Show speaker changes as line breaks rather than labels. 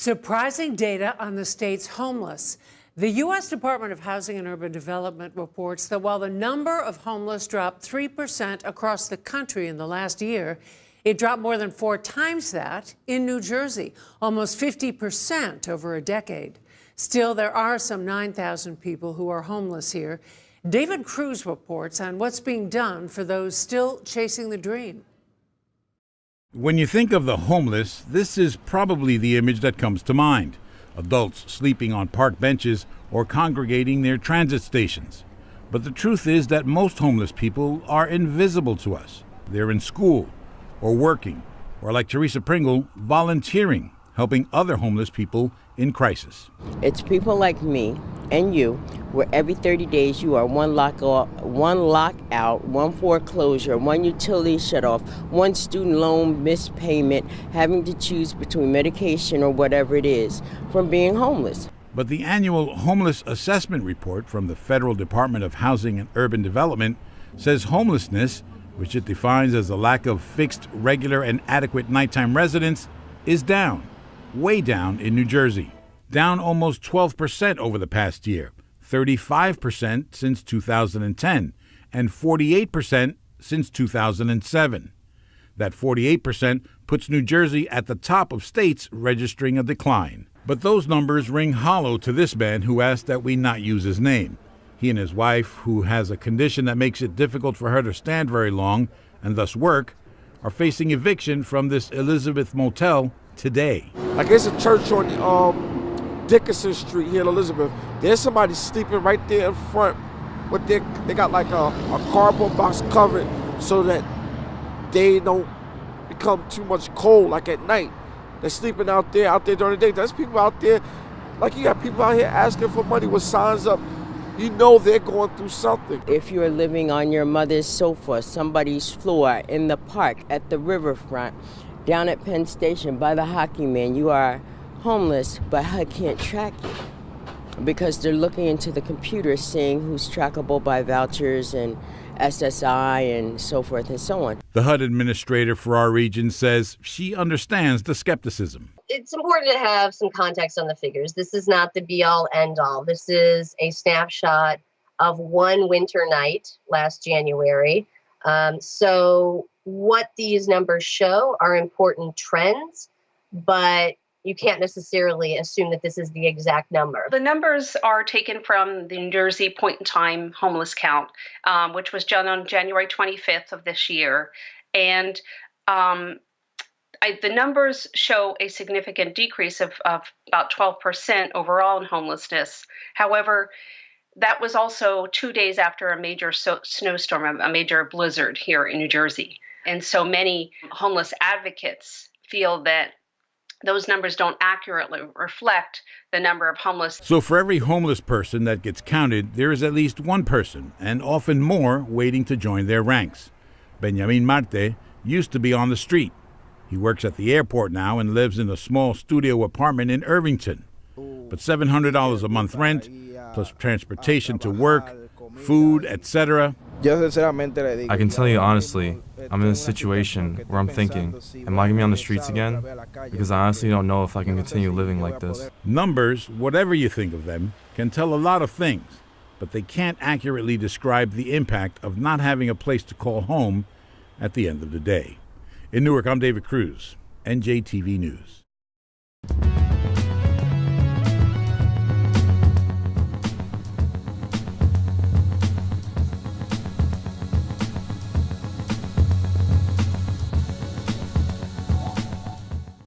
Surprising data on the state's homeless. The U.S. Department of Housing and Urban Development reports that while the number of homeless dropped 3% across the country in the last year, it dropped more than 4 times that in New Jersey, almost 50% over a decade. Still, there are some 9,000 people who are homeless here. David Cruz reports on what's being done for those still chasing the dream.
When you think of the homeless, this is probably the image that comes to mind. Adults sleeping on park benches or congregating near transit stations. But the truth is that most homeless people are invisible to us. They're in school or working, or like Teresa Pringle, volunteering, helping other homeless people in crisis.
It's people like me and you, where every 30 days you are one lockout, one foreclosure, one utility shutoff, one student loan missed payment, having to choose between medication or whatever it is, from being homeless.
But the annual Homeless Assessment Report from the Federal Department of Housing and Urban Development says homelessness, which it defines as a lack of fixed, regular, and adequate nighttime residence, is down. Way down in New Jersey, down almost 12% over the past year, 35% since 2010, and 48% since 2007. That 48% puts New Jersey at the top of states registering a decline. But those numbers ring hollow to this man who asked that we not use his name. He and his wife, who has a condition that makes it difficult for her to stand very long and thus work, are facing eviction from this Elizabeth motel today.
Like it's a church on Dickinson Street here in Elizabeth. There's somebody sleeping right there in front. But they got like a cardboard box covered so that they don't become too much cold like at night. They're sleeping out there during the day. There's people out there, like you got people out here asking for money with signs up. You know they're going through something.
If you're living on your mother's sofa, somebody's floor, in the park, at the riverfront, down at Penn Station by the hockey man, you are homeless, but HUD can't track you because they're looking into the computer, seeing who's trackable by vouchers and SSI and so forth and so on.
The HUD administrator for our region says she understands the skepticism.
It's important to have some context on the figures. This is not the be-all, end-all. This is a snapshot of one winter night last January. So what these numbers show are important trends, but you can't necessarily assume that this is the exact number.
The numbers are taken from the New Jersey point-in-time homeless count, which was done on January 25th of this year. And the numbers show a significant decrease of about 12% overall in homelessness. However, that was also 2 days after a major snowstorm, a major blizzard here in New Jersey. And so many homeless advocates feel that those numbers don't accurately reflect the number of homeless.
So for every homeless person that gets counted, there is at least one person, and often more, waiting to join their ranks. Benjamin Marte used to be on the street. He works at the airport now and lives in a small studio apartment in Irvington. But $700 a month rent, plus transportation to work, food, etc.
I can tell you honestly, I'm in a situation where I'm thinking, am I going to be on the streets again? Because I honestly don't know if I can continue living like this.
Numbers, whatever you think of them, can tell a lot of things, but they can't accurately describe the impact of not having a place to call home at the end of the day. In Newark, I'm David Cruz, NJTV News.